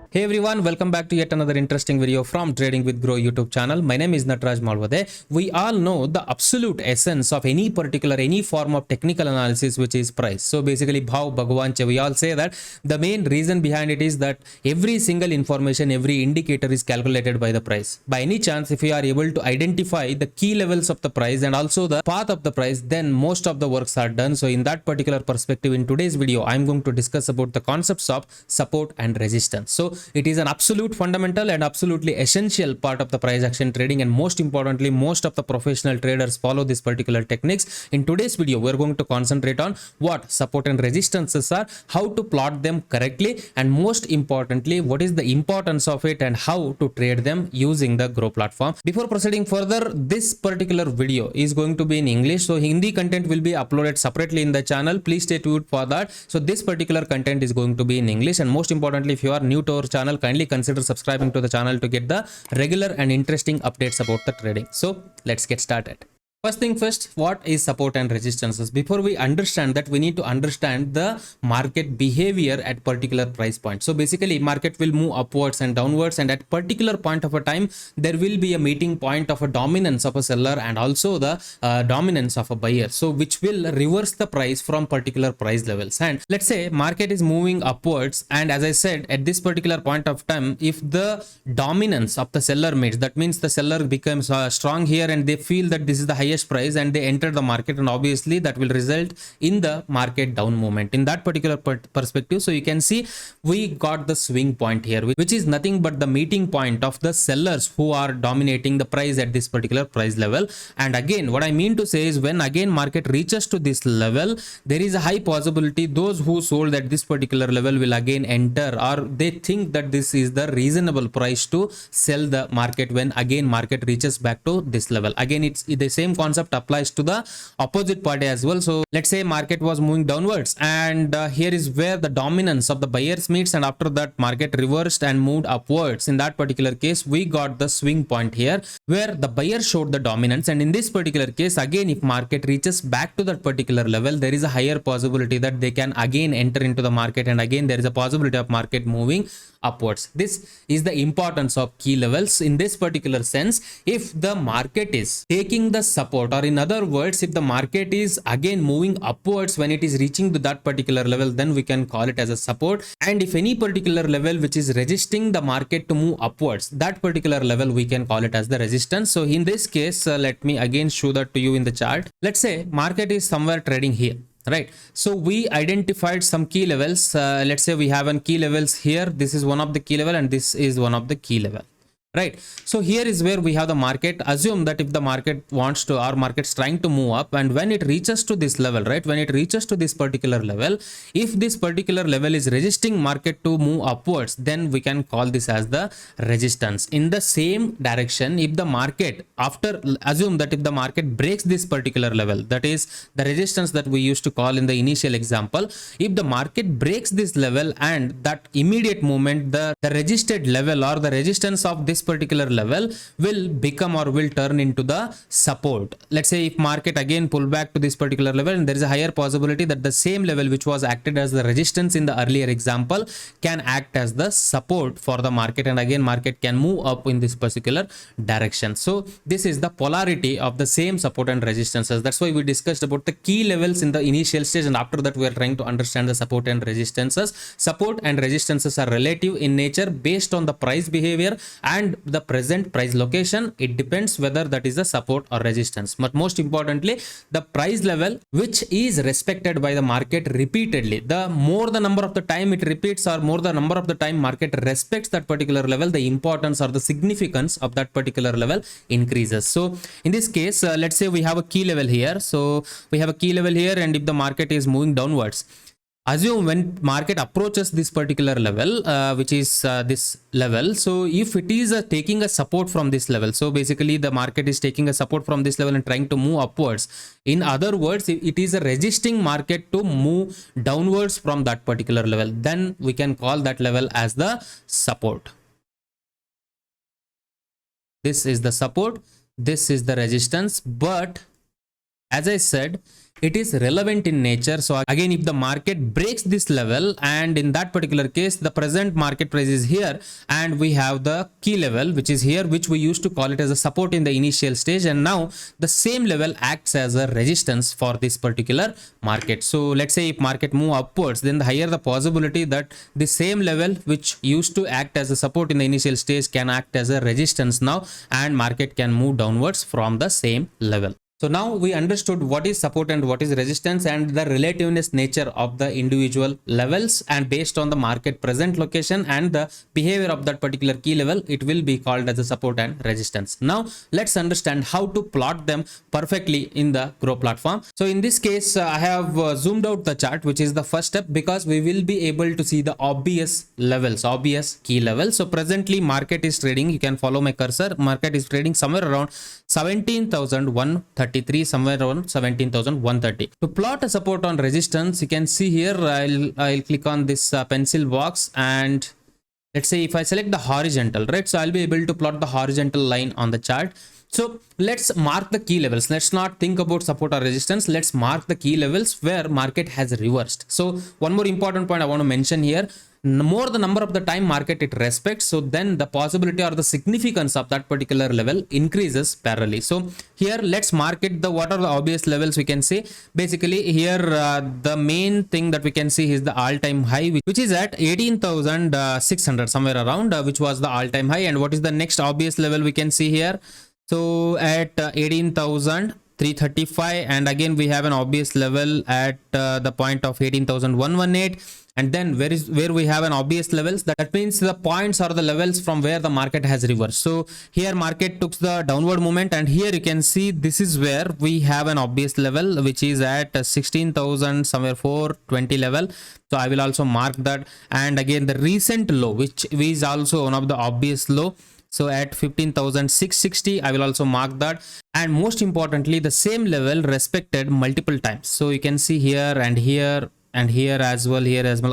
Hey everyone, welcome back to yet another interesting video from Trading with Grow YouTube channel. My name is Nataraj Malvade. We all know the absolute essence of any form of technical analysis, which is price. So basically, Bhav Bhagwan Che, we all say that the main reason behind it is that every single information, every indicator is calculated by the price. By any chance, if you are able to identify the key levels of the price and also the path of the price, then most of the works are done. So in that particular perspective, in today's video, I'm going to discuss about the concepts of support and resistance. So it is an absolute fundamental and absolutely essential part of the price action trading, and most importantly, most of the professional traders follow this particular techniques. In today's video, we're going to concentrate on what support and resistances are, how to plot them correctly, and most importantly, what is the importance of it and how to trade them using the Grow platform. Before proceeding further, this particular video is going to be in English, so Hindi content will be uploaded separately in the channel. Please stay tuned for that. So this particular content is going to be in English, and most importantly, if you are new to our channel, kindly consider subscribing to the channel to get the regular and interesting updates about the trading. So let's get started. First thing first, what is support and resistances? Before we understand that, we need to understand the market behavior at particular price point. So basically, market will move upwards and downwards, and at particular point of a time, there will be a meeting point of a dominance of a seller and also the dominance of a buyer. So which will reverse the price from particular price levels. And let's say market is moving upwards, and as I said, at this particular point of time, if the dominance of the seller meets, that means the seller becomes strong here and they feel that this is the highest price and they enter the market, and obviously that will result in the market down movement in that particular perspective. So you can see we got the swing point here, which is nothing but the meeting point of the sellers who are dominating the price at this particular price level. And again, what I mean to say is, when again market reaches to this level, there is a high possibility those who sold at this particular level will again enter, or they think that this is the reasonable price to sell the market when again market reaches back to this level. Again, it's the same concept applies to the opposite party as well. So let's say market was moving downwards, and here is where the dominance of the buyers meets, and after that market reversed and moved upwards. In that particular case, we got the swing point here where the buyer showed the dominance, and in this particular case, again, if market reaches back to that particular level, there is a higher possibility that they can again enter into the market, and again there is a possibility of market moving upwards. This is the importance of key levels in this particular sense. If the market is taking the support, or in other words, if the market is again moving upwards when it is reaching to that particular level, then we can call it as a support. And if any particular level which is resisting the market to move upwards, that particular level we can call it as the resistance. So in this case, let me again show that to you in the chart. Let's say market is somewhere trading here, right? So we identified some key levels. Let's say we have a key levels here. This is one of the key level and this is one of the key level, right? So here is where we have the market. Assume that if the market wants to, our market's trying to move up, and when it reaches to this level, right, when it reaches to this particular level, if this particular level is resisting market to move upwards, then we can call this as the resistance. In the same direction, if the market, after, assume that if the market breaks this particular level, that is the resistance that we used to call in the initial example, if the market breaks this level, and that immediate movement, the resisted level or the resistance of this particular level will become or will turn into the support. Let's say if market again pull back to this particular level, and there is a higher possibility that the same level which was acted as the resistance in the earlier example can act as the support for the market, and again market can move up in this particular direction. So this is the polarity of the same support and resistances. That's why we discussed about the key levels in the initial stage, and after that we are trying to understand the support and resistances. Support and resistances are relative in nature based on the price behavior and the present price location. It depends whether that is a support or resistance. But most importantly, the price level which is respected by the market repeatedly, the more the number of the time it repeats, or more the number of the time market respects that particular level, the importance or the significance of that particular level increases. So in this case, let's say we have a key level here. So we have a key level here, and if the market is moving downwards, assume when market approaches this particular level, which is this level, so if it is taking a support from this level, so basically the market is taking a support from this level and trying to move upwards. In other words, if it is a resisting market to move downwards from that particular level, then we can call that level as the support. This is the support, this is the resistance. But as I said, it is relevant in nature. So again, if the market breaks this level, and in that particular case the present market price is here, and we have the key level which is here, which we used to call it as a support in the initial stage, and now the same level acts as a resistance for this particular market. So let's say if market move upwards, then the higher the possibility that the same level which used to act as a support in the initial stage can act as a resistance now, and market can move downwards from the same level. So now we understood what is support and what is resistance, and the relativeness nature of the individual levels, and based on the market present location and the behavior of that particular key level, it will be called as a support and resistance. Now let's understand how to plot them perfectly in the Grow platform. So in this case, I have zoomed out the chart, which is the first step, because we will be able to see the obvious levels, obvious key levels. So presently market is trading, you can follow my cursor, market is trading somewhere around 17,133, somewhere around 17,130. To plot a support on resistance, you can see here, I'll click on this pencil box, and let's say if I select the horizontal, right, so I'll be able to plot the horizontal line on the chart. So let's mark the key levels. Let's not think about support or resistance. Let's mark the key levels where market has reversed. So one more important point I want to mention here, more the number of the time market it respects, so then the possibility or the significance of that particular level increases parallelly. So here let's mark it, the what are the obvious levels we can see. Basically here the main thing that we can see is the all-time high, which is at 18,600 somewhere around, which was the all-time high. And what is the next obvious level we can see here? So at 18,335, and again we have an obvious level at the point of 18,118. And then where we have an obvious levels, that means the points or the levels from where the market has reversed. So here market took the downward movement, and here you can see this is where we have an obvious level, which is at 16,000 somewhere 420 level. So I will also mark that. And again the recent low, which is also one of the obvious low, so at 15,660, I will also mark that. And most importantly, the same level respected multiple times. So you can see here and here and here as well,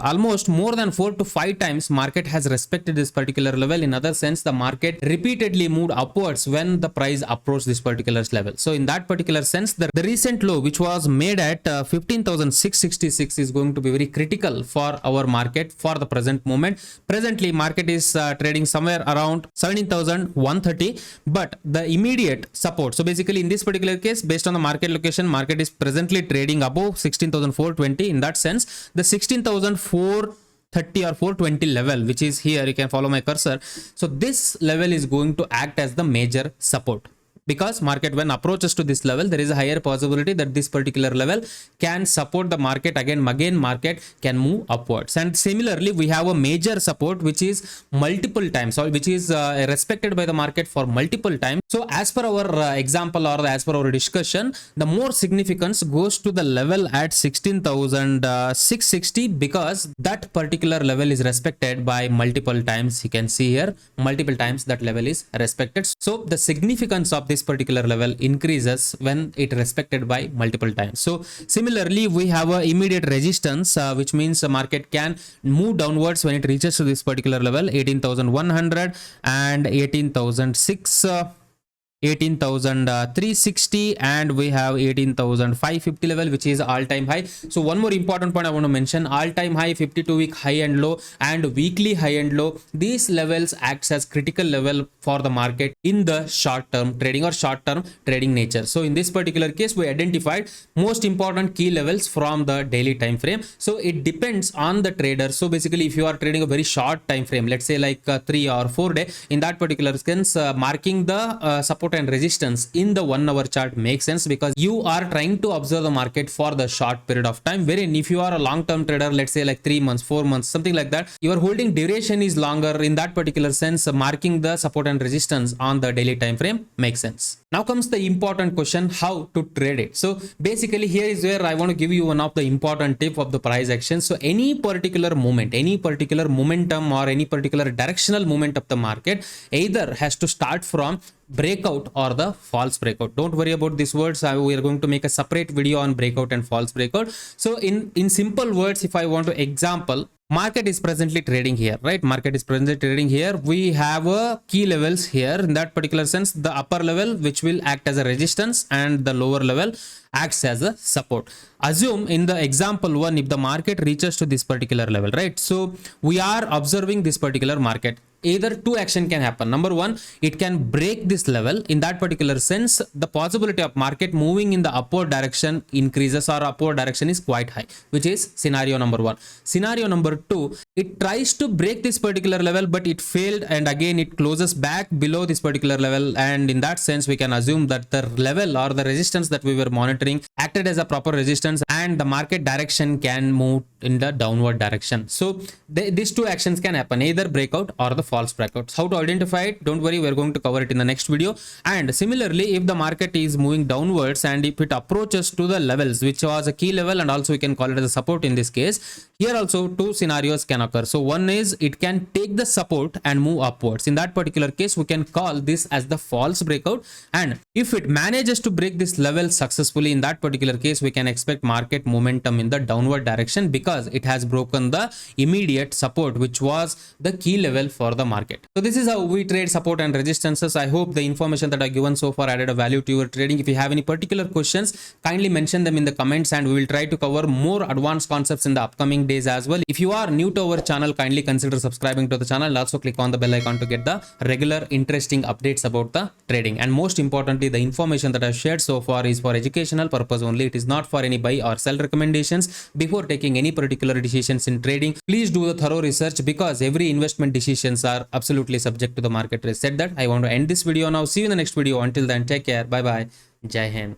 almost more than 4 to 5 times market has respected this particular level. In other sense, the market repeatedly moved upwards when the price approached this particular level. So in that particular sense, the recent low which was made at 15,666 is going to be very critical for our market for the present moment. Presently market is trading somewhere around 17,130, but the immediate support, so basically in this particular case, based on the market location, market is presently trading above 16,420. In that sense, the 16,430 or 420 level, which is here, you can follow my cursor. So this level is going to act as the major support, because market when approaches to this level, there is a higher possibility that this particular level can support the market. Again market can move upwards. And similarly, we have a major support which is multiple times, or which is respected by the market for multiple times. So as per our example, or as per our discussion, the more significance goes to the level at 16,660, because that particular level is respected by multiple times. You can see here, multiple times that level is respected. So the significance of this particular level increases when it respected by multiple times. So similarly, we have a immediate resistance, which means the market can move downwards when it reaches to this particular level, 18,100 and 18,360, and we have 18,550 level, which is all-time high. So one more important point I want to mention, all-time high, 52-week high and low, and weekly high and low, these levels acts as critical level for the market in the short-term trading or short-term trading nature. So in this particular case, we identified most important key levels from the daily time frame. So it depends on the trader. So basically, if you are trading a very short time frame, let's say like 3 or 4 day, in that particular sense, marking the support and resistance in the 1 hour chart makes sense, because you are trying to observe the market for the short period of time. Wherein if you are a long-term trader, let's say like 3 months, 4 months, something like that, your holding duration is longer. In that particular sense, marking the support and resistance on the daily time frame makes sense. Now comes the important question, how to trade it. So basically, here is where I want to give you one of the important tip of the price action. So any particular moment, any particular momentum, or any particular directional movement of the market either has to start from breakout or the false breakout. Don't worry about these words. We are going to make a separate video on breakout and false breakout. So in simple words, if I want to example, market is presently trading here, right? Market is presently trading here. We have a key levels here. In that particular sense, the upper level which will act as a resistance and the lower level acts as a support. Assume in the example one, if the market reaches to this particular level, right? So we are observing this particular market. Either two action can happen. Number one, it can break this level. In that particular sense, the possibility of market moving in the upward direction increases, or upward direction is quite high, which is scenario number one. Scenario number two, it tries to break this particular level, but it failed, and again it closes back below this particular level, and in that sense we can assume that the level or the resistance that we were monitoring acted as a proper resistance, and the market direction can move in the downward direction. So these two actions can happen, either breakout or the false breakouts. How to identify it? Don't worry, we're going to cover it in the next video. And similarly, if the market is moving downwards and if it approaches to the levels, which was a key level, and also we can call it as a support in this case, here also two scenarios can occur. So one is it can take the support and move upwards. In that particular case, we can call this as the false breakout. And if it manages to break this level successfully, in that particular case, we can expect market momentum in the downward direction, because it has broken the immediate support, which was the key level for the market. So this is how we trade support and resistances. I hope the information that I've given so far added a value to your trading. If you have any particular questions, kindly mention them in the comments, and we will try to cover more advanced concepts in the upcoming days as well. If you are new to our channel, kindly consider subscribing to the channel, and also click on the bell icon to get the regular interesting updates about the trading. And most importantly, the information that I've shared so far is for educational purpose only. It is not for any buy or sell recommendations. Before taking any particular decisions in trading, please do the thorough research, because every investment decisions are absolutely subject to the market risk. Said that, I want to end this video now. See you in the next video. Until then, take care. Bye bye. Jai Hind.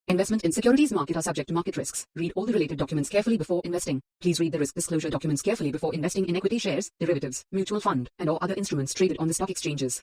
Investment in securities market are subject to market risks. Read all the related documents carefully before investing. Please read the risk disclosure documents carefully before investing in equity shares, derivatives, mutual fund, and or other instruments traded on the stock exchanges.